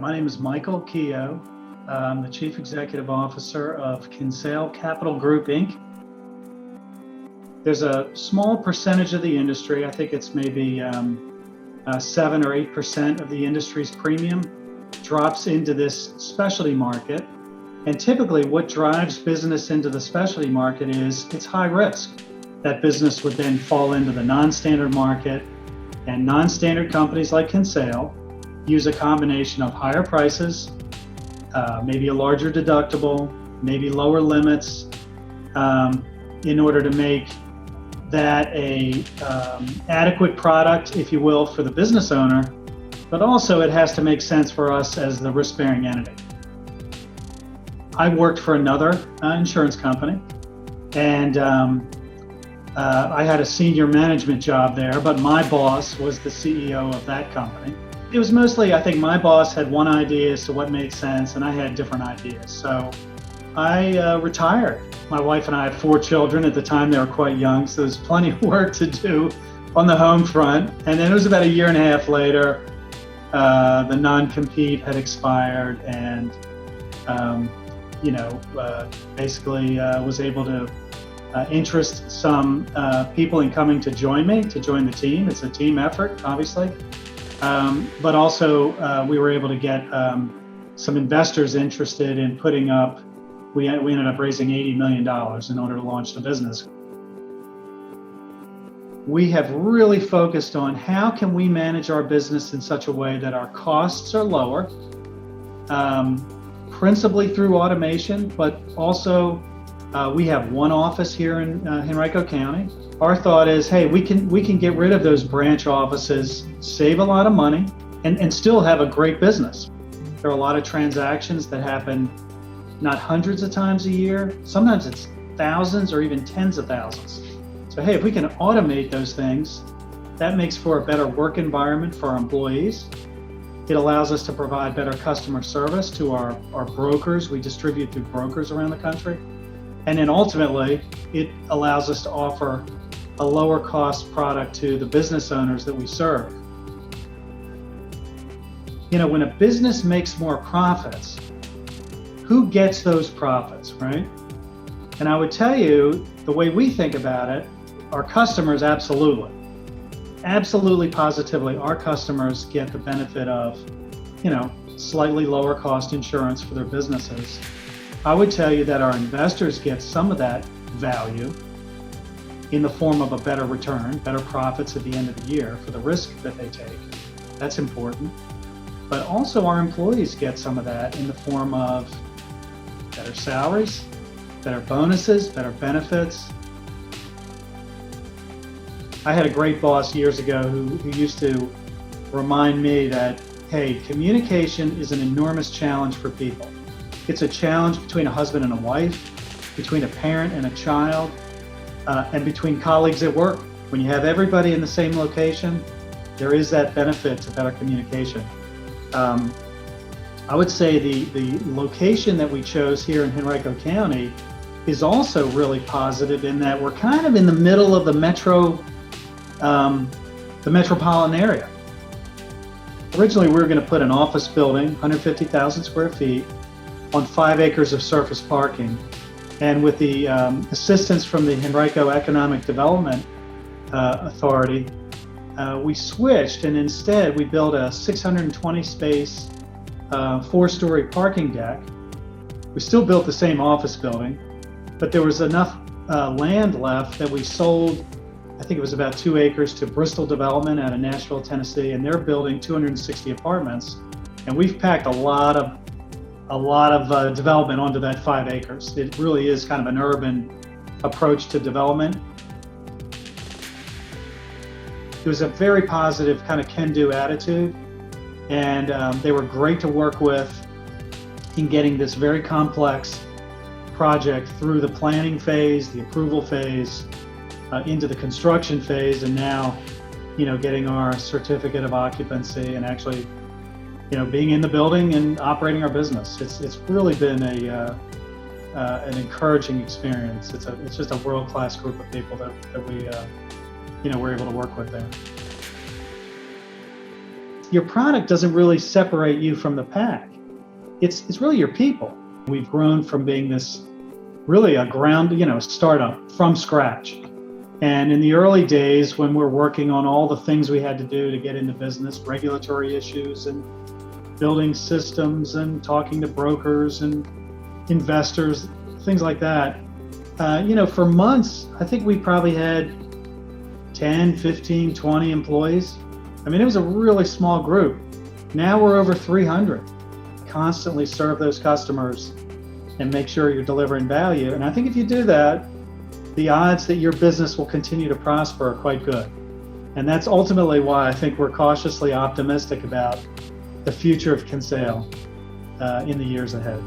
My name is Michael Keow. I'm the Chief Executive Officer of Kinsale Capital Group, Inc. There's a small percentage of the industry, I think it's maybe 7 or 8% of the industry's premium drops into this specialty market. And typically what drives business into the specialty market is it's high risk. That business would then fall into the non-standard market, and non-standard companies like Kinsale use a combination of higher prices, maybe a larger deductible, maybe lower limits, in order to make that a adequate product, if you will, for the business owner, but also it has to make sense for us as the risk-bearing entity. I worked for another insurance company, and I had a senior management job there, but my boss was the CEO of that company. It was mostly, I think my boss had one idea as to what made sense, and I had different ideas. So I retired. My wife and I had 4 children. At the time, they were quite young, so there's plenty of work to do on the home front. And then it was about a year and a half later, the non-compete had expired, and basically was able to interest some people in coming to join me, to join the team. It's a team effort, obviously. But also we were able to get some investors interested in putting up, we ended up raising $80 million in order to launch the business. We have really focused on how can we manage our business in such a way that our costs are lower, principally through automation, but also we have one office here in Henrico County. Our thought is, hey, we can get rid of those branch offices, save a lot of money, and still have a great business. There are a lot of transactions that happen not hundreds of times a year. Sometimes it's thousands or even tens of thousands. So hey, if we can automate those things, that makes for a better work environment for our employees. It allows us to provide better customer service to our brokers. We distribute through brokers around the country. And then ultimately, it allows us to offer a lower cost product to the business owners that we serve. When a business makes more profits, who gets those profits, right? And I would tell you, the way we think about it, our customers absolutely, positively, our customers get the benefit of, slightly lower cost insurance for their businesses. I would tell you that our investors get some of that value in the form of a better return, better profits at the end of the year for the risk that they take. That's important. But also our employees get some of that in the form of better salaries, better bonuses, better benefits. I had a great boss years ago who used to remind me that, hey, communication is an enormous challenge for people. It's a challenge between a husband and a wife, between a parent and a child, and between colleagues at work. When you have everybody in the same location, there is that benefit to better communication. I would say the location that we chose here in Henrico County is also really positive in that we're kind of in the middle of the metropolitan area. Originally, we were going to put an office building, 150,000 square feet, on 5 acres of surface parking. And with the assistance from the Henrico Economic Development Authority, we switched, and instead we built a 620 space 4-story parking deck. We still built the same office building, but there was enough land left that we sold, I think it was about 2 acres, to Bristol Development out of Nashville, Tennessee, and they're building 260 apartments. And we've packed a lot of development onto that 5 acres. It really is kind of an urban approach to development. It was a very positive kind of can-do attitude, and they were great to work with in getting this very complex project through the planning phase, the approval phase, into the construction phase, and now, getting our certificate of occupancy and actually, being in the building and operating our business. It's really been an encouraging experience. It's just a world-class group of people that we we're able to work with there. your product doesn't really separate you from the pack. It's really your people. We've grown from being this really a startup from scratch. And in the early days, when we're working on all the things we had to do to get into business, regulatory issues and building systems and talking to brokers and investors, things like that, for months, I think we probably had 10, 15, 20 employees. I mean, it was a really small group. Now we're over 300. Constantly serve those customers and make sure you're delivering value. And I think if you do that, the odds that your business will continue to prosper are quite good. And that's ultimately why I think we're cautiously optimistic about the future of Kinsale in the years ahead.